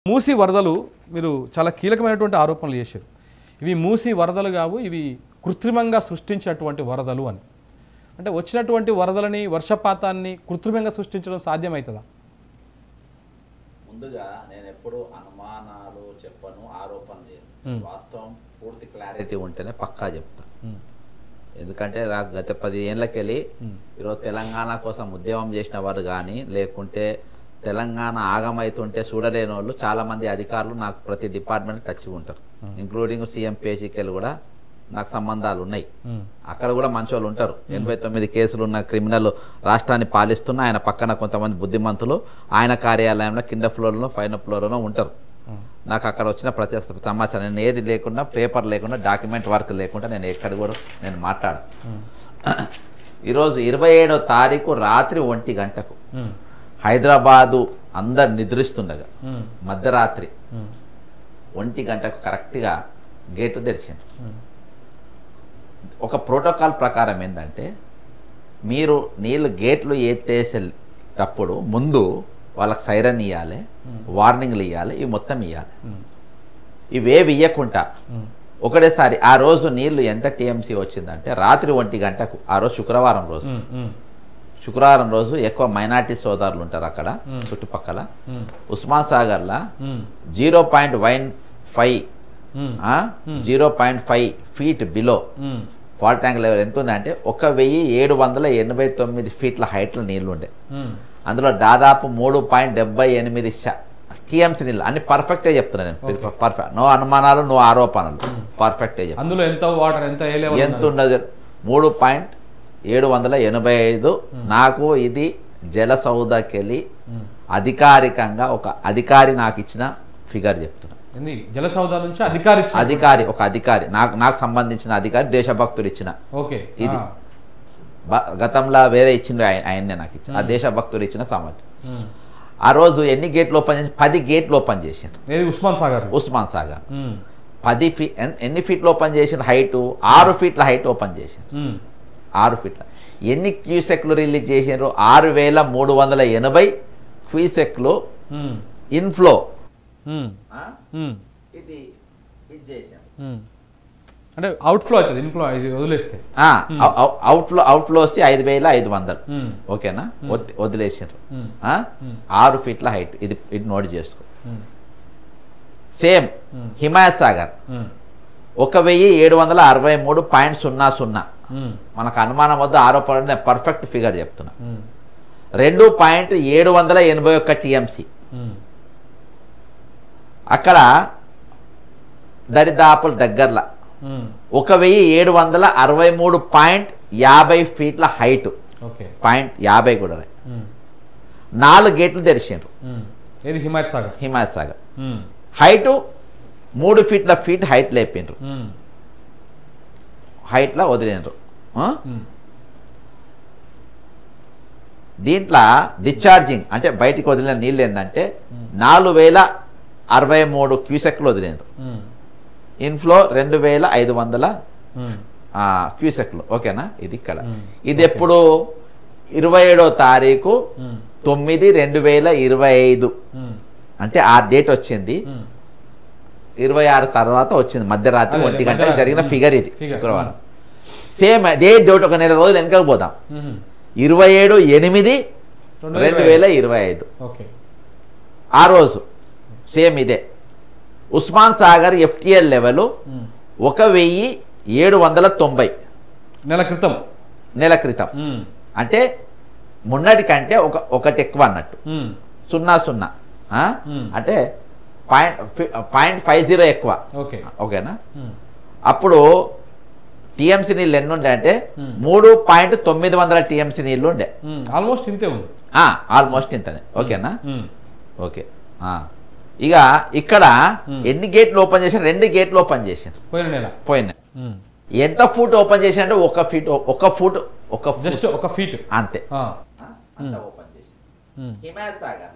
మూసి వరదలు మీరు చాలా కీలకమైనటువంటి ఆరోపణలు చేశారు. ఇవి మూసి వరదలు కావు, ఇవి కృత్రిమంగా సృష్టించినటువంటి వరదలు అని. అంటే వచ్చినటువంటి వరదలని, వర్షపాతాన్ని కృత్రిమంగా సృష్టించడం సాధ్యమవుతుందా? ముందుగా నేను ఎప్పుడు అనుమానాలు చెప్పను, ఆరోపణ చేయను. వాస్తవం పూర్తి క్లారిటీ ఉంటేనే పక్కా చెప్తాను. ఎందుకంటే గత 10 ఏళ్ళకెళ్ళి ఈరోజు తెలంగాణ కోసం ఉద్యమం చేసిన వారు కానీ, లేకుంటే తెలంగాణ ఆగమైతుంటే చూడలేని వాళ్ళు చాలామంది అధికారులు నాకు ప్రతి డిపార్ట్మెంట్ టచ్ ఉంటారు. ఇంక్లూడింగ్ సీఎం పేషికెళ్ళి కూడా నాకు సంబంధాలు ఉన్నాయి. అక్కడ కూడా మంచి వాళ్ళు ఉంటారు. 89 కేసులు ఉన్న క్రిమినల్ రాష్ట్రాన్ని పాలిస్తున్న ఆయన పక్కన కొంతమంది బుద్ధిమంతులు ఆయన కార్యాలయంలో కింద ఫ్లోర్లో పైన ఫ్లోర్లో ఉంటారు. నాకు అక్కడ వచ్చిన ప్రతి సమాచారం నేను ఏది లేకుండా, పేపర్ లేకుండా, డాక్యుమెంట్ వర్క్ లేకుండా నేను ఎక్కడ కూడా నేను మాట్లాడను. ఈరోజు 27వ తారీఖు రాత్రి 1 గంటకు హైదరాబాదు అందరు నిద్రిస్తుండగా మధ్యరాత్రి 1 గంటకు కరెక్ట్గా గేటు తెరిచింది. ఒక ప్రోటోకాల్ ప్రకారం ఏంటంటే, మీరు నీళ్ళు గేట్లు ఎత్తేసేటప్పుడు ముందు వాళ్ళకి సైరన్ ఇవ్వాలి, వార్నింగ్లు ఇవ్వాలి, ఇవి మొత్తం ఇవ్వాలి. ఇవేవి ఇవ్వకుండా ఒకటేసారి ఆ రోజు నీళ్లు ఎంత టీఎంసీ వచ్చిందంటే రాత్రి 1 గంటకు, ఆ రోజు శుక్రవారం రోజు ఎక్కువ మైనార్టీ సోదరులు ఉంటారు అక్కడ చుట్టుపక్కల. ఉస్మాన్ సాగర్లా 0.5 feet below full tank level ఎంత ఉందంటే 1789 ఫీట్ల హైట్లో నీళ్లు ఉండే. అందులో దాదాపు 3.78 టీఎంసీ నీళ్ళు. అన్ని పర్ఫెక్టే చెప్తున్నా నేను, పర్ఫెక్ట్, నో అనుమానాలు, నో ఆరోపణలు, పర్ఫెక్టే చెప్తాను. అందులో ఎంత వాటర్ ఎంత ఉన్నది 3.785. నాకు ఇది జలసౌధకెళ్ళి అధికారికంగా ఒక అధికారి నాకు ఇచ్చిన ఫిగర్ చెప్తున్నా. జలసౌధ నుంచి ఒక అధికారి నాకు సంబంధించిన అధికారి, దేశభక్తుడు ఇచ్చిన. ఇది గతంలో వేరే ఇచ్చిండ్రు, ఆయన్నే నాకు ఇచ్చిన, ఆ దేశభక్తుడు ఇచ్చిన సమాచారం. ఆ రోజు ఎన్ని గేట్లు ఓపెన్ చేసి 10 గేట్లు ఓపెన్ చేసిండ్రు. ఉస్మాన్ సాగర్ 10 ఫీట్. ఎన్ని ఫీట్లు ఓపెన్ చేసిన హైట్? 6 ఫీట్ల హైట్ ఓపెన్ చేసిండ్రు. 6 ఫీట్ల. ఎన్ని క్యూసెక్లు రిలీజ్ చేసిండ్రు? 6380 క్యూసెక్లు ఇన్ఫ్లో. ఇది చేసాం అంటే అవుట్ఫ్లో అవుతుంది, ఇన్ఫ్లో వదిలేస్తే అవుట్ఫ్లో వస్తే 5500. ఓకేనా? వదిలేసారు. 6 ఫీట్ల హైట్. ఇది నోట్ చేసుకో. సేమ్ హిమాయత్ సాగర్ 1763.00. మనకు అనుమానం వద్ద ఆరోపణ, పర్ఫెక్ట్ ఫిగర్ చెప్తున్నా. 2.781 టీఎంసీ. అక్కడ దరిదాపుల దగ్గరలో 1763.50 ఫీట్ల హైట్, 0.50 కూడా 4 గేట్లు తెరిచిండ్రు. Himayat Sagar height 3 feet height లేపిండ్రు. హైట్లో వదిలిండ్రు. దీంట్లో డిశ్చార్జింగ్ అంటే బయటికి వదిలిన నీళ్ళు ఏంటంటే 4063 క్యూసెక్లు వదిలిండ్రు. ఇన్ఫ్లో 2500 క్యూసెక్లు. ఓకేనా? ఇది ఇక్కడ. ఇది ఎప్పుడు? 27వ తారీఖు 9/2025. అంటే ఆ డేట్ వచ్చింది. 26 తర్వాత వచ్చింది, మధ్యరాత్రి 1 గంటలకు జరిగిన ఫిగర్ ఇది, శుక్రవారం. సేమ్ అదే డేట్, ఒక నెల రోజులు వెనకకు పోదాం. 27/8/2025 ఆ రోజు సేమ్ ఇదే. ఉస్మాన్ సాగర్ FTL లెవెల్ 1790 నెల క్రితం. అంటే మొన్నటి కంటే ఒకటి ఎక్కువ అన్నట్టు. 00 అంటే 0.50 ఎక్కువ. ఓకేనా? అప్పుడు టీఎంసీ నీళ్ళు ఎన్ని ఉండే అంటే 3.900 టీఎంసీ నీళ్ళు ఉండే. ఆల్మోస్ట్ ఇంతే ఉంది. ఆల్మోస్ట్ ఇంతనే. ఓకేనా? ఓకే. ఇక ఇక్కడ ఎన్ని గేట్లు ఓపెన్ చేశారు? 2 గేట్లు ఓపెన్ చేశారు పోయిన. ఎంత ఫూట్ ఓపెన్ చేశారంటే 1 ఫీట్ అంతే ఓపెన్ చేశారు. హిమాయత్ సాగర్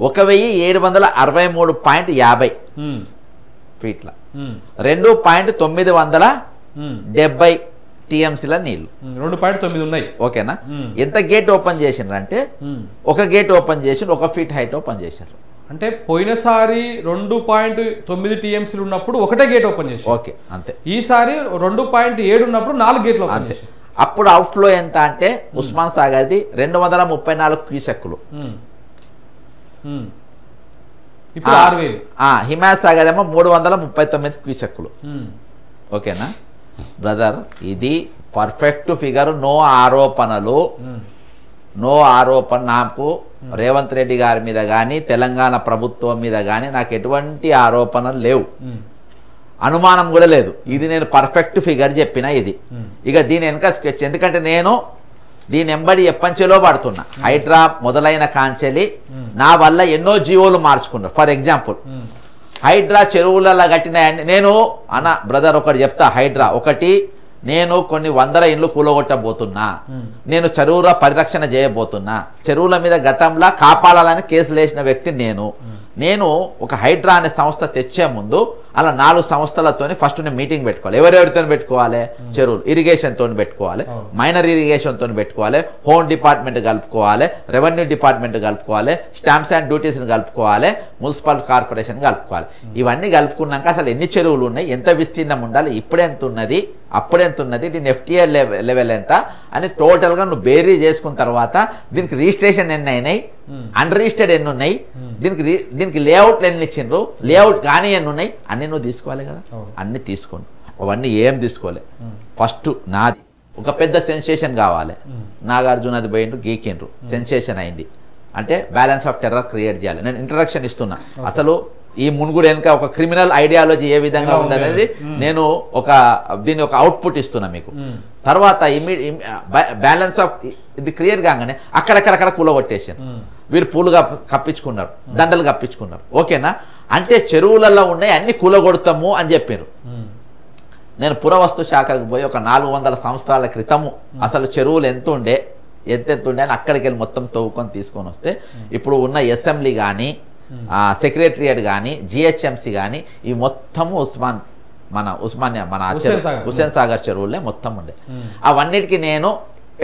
1763.50 ఫీట్ల 2.970 టీఎంసీల నీళ్లు. 2.9 ఉన్నాయి. ఓకేనా? ఎంత గేట్ ఓపెన్ చేసిండ్రు అంటే 1 గేట్ ఓపెన్ చేసి 1 ఫీట్ హైట్ ఓపెన్ చేశారు. అంటే పోయినసారి 2.9 టీఎంసీలు ఉన్నప్పుడు ఒకటే గేట్ ఓపెన్ చేసి, ఓకే అంతే. ఈసారి 2.7 ఉన్నప్పుడు 4 గేట్లు ఓపెన్ అంతే. చేసి. అప్పుడు అవుట్ఫ్లో ఎంత అంటే ఉస్మాన్ సాగర్ది 234 క్యూసెక్కులు, ఇప్పుడు 6000. హిమాయత్ సాగర్ ఏమో 339 క్యూసెక్కులు. ఓకేనా బ్రదర్, ఇది పర్ఫెక్ట్ ఫిగర్. నో ఆరోపణలు, నో ఆరోపణ. నాకు రేవంత్ రెడ్డి గారి మీద కానీ తెలంగాణ ప్రభుత్వం మీద కానీ నాకు ఎటువంటి ఆరోపణలు లేవు, అనుమానం కూడా లేదు. ఇది నేను పర్ఫెక్ట్ ఫిగర్ చెప్పిన. ఇది ఇక దీని వెనక స్కెచ్, ఎందుకంటే నేను దీని ఎంబడి ఎప్పంచెలో పడుతున్నా. హైడ్రా మొదలైన కాంచెలి నా వల్ల ఎన్నో జీవోలు మార్చుకున్నారు. ఫర్ ఎగ్జాంపుల్ హైడ్రా చెరువులలో కట్టినాయని నేను బ్రదర్ ఒకటి చెప్తా. హైడ్రా ఒకటి, నేను కొన్ని 100 ఇండ్లు కూలగొట్టబోతున్నా, నేను చెరువుల పరిరక్షణ చేయబోతున్నా, చెరువుల మీద గతంలో కాపాడాలని కేసులు వేసిన వ్యక్తి నేను ఒక హైడ్రా అనే సంస్థ తెచ్చే ముందు అలా 4 సంస్థలతోని ఫస్ట్ నేను మీటింగ్ పెట్టుకోవాలి. ఎవరెవరితో పెట్టుకోవాలి? చెరువులు ఇరిగేషన్తో పెట్టుకోవాలి, మైనర్ ఇరిగేషన్తో పెట్టుకోవాలి, హోమ్ డిపార్ట్మెంట్ కలుపుకోవాలి, రెవెన్యూ డిపార్ట్మెంట్ కలుపుకోవాలి, స్టాంప్స్ అండ్ డ్యూటీస్ని కలుపుకోవాలి, మున్సిపల్ కార్పొరేషన్ కలుపుకోవాలి. ఇవన్నీ కలుపుకున్నాక అసలు ఎన్ని చెరువులు ఉన్నాయి, ఎంత విస్తీర్ణం ఉండాలి, ఇప్పుడెంత ఉన్నది, అప్పుడెంత ఉన్నది, దీని ఎఫ్టీఏ లెవెల్ ఎంత అని టోటల్గా నువ్వు బేరీ చేసుకున్న తర్వాత దీనికి రిజిస్ట్రేషన్ ఎన్ని అయినాయి, అన్రిజిస్టర్డ్ ఎన్ని ఉన్నాయి, దీనికి లేఅవుట్లు ఎన్ని ఇచ్చిండ్రు, లేఅవుట్ కానీ ఎన్ని ఉన్నాయి, అన్ని నువ్వు తీసుకోవాలి కదా. అన్ని తీసుకోండి. అవన్నీ ఏం తీసుకోవాలి. ఫస్ట్ నాది ఒక పెద్ద సెన్సేషన్ కావాలి. నాగార్జున అది పోయిండ్రు, గీకిండ్రు, సెన్సేషన్ అయింది అంటే బ్యాలెన్స్ ఆఫ్ టెర్రర్ క్రియేట్ చేయాలి. నేను ఇంట్రడక్షన్ ఇస్తున్నా. అసలు ఈ మునుగుడు వెనుక ఒక క్రిమినల్ ఐడియాలజీ ఏ విధంగా ఉందనేది నేను దీని ఒక అవుట్పుట్ ఇస్తున్నా మీకు. తర్వాత బ్యాలెన్స్ ఆఫ్ ఇది క్రియేట్ కాగానే అక్కడక్కడక్కడ కూలగొట్టేసాను. వీళ్ళు పూలుగా కప్పించుకున్నారు, దండలు కప్పించుకున్నారు. ఓకేనా, అంటే చెరువులలో ఉన్నాయి అన్ని కూలగొడతాము అని చెప్పారు. నేను పురావస్తు శాఖకు పోయి ఒక 400 సంవత్సరాల క్రితము అసలు చెరువులు ఎంత ఉండే అని అక్కడికి వెళ్ళి మొత్తం తవ్వుకొని తీసుకొని వస్తే ఇప్పుడు ఉన్న అసెంబ్లీ కానీ సెక్రటరియట్ కానీ జిహెచ్ఎంసి కానీ ఈ మొత్తము ఉస్మానియా మన హుస్సేన్ సాగర్ చెరువులే మొత్తం ఉండే. అవన్నిటికీ నేను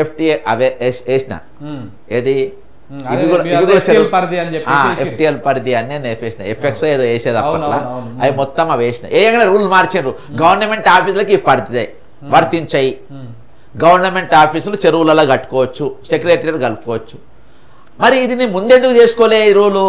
ఎఫ్టీఏ అవే వేసిన. ఏది ఎఫ్టీఎల్ పరిధి అని నేను వేసిన. ఎఫ్ఎక్స్ ఏదో వేసేది అప్పట్లో. అవి మొత్తం అవి వేసిన. ఏమైనా రూల్ మార్చారు. గవర్నమెంట్ ఆఫీసులకి పరిధి వర్తించాయి. గవర్నమెంట్ ఆఫీసులు చెరువులలో కట్టుకోవచ్చు, సెక్రటరియట్ కలుపుకోవచ్చు. మరి ఇది నేను ముందెందుకు చేసుకోలే ఈ రూలు?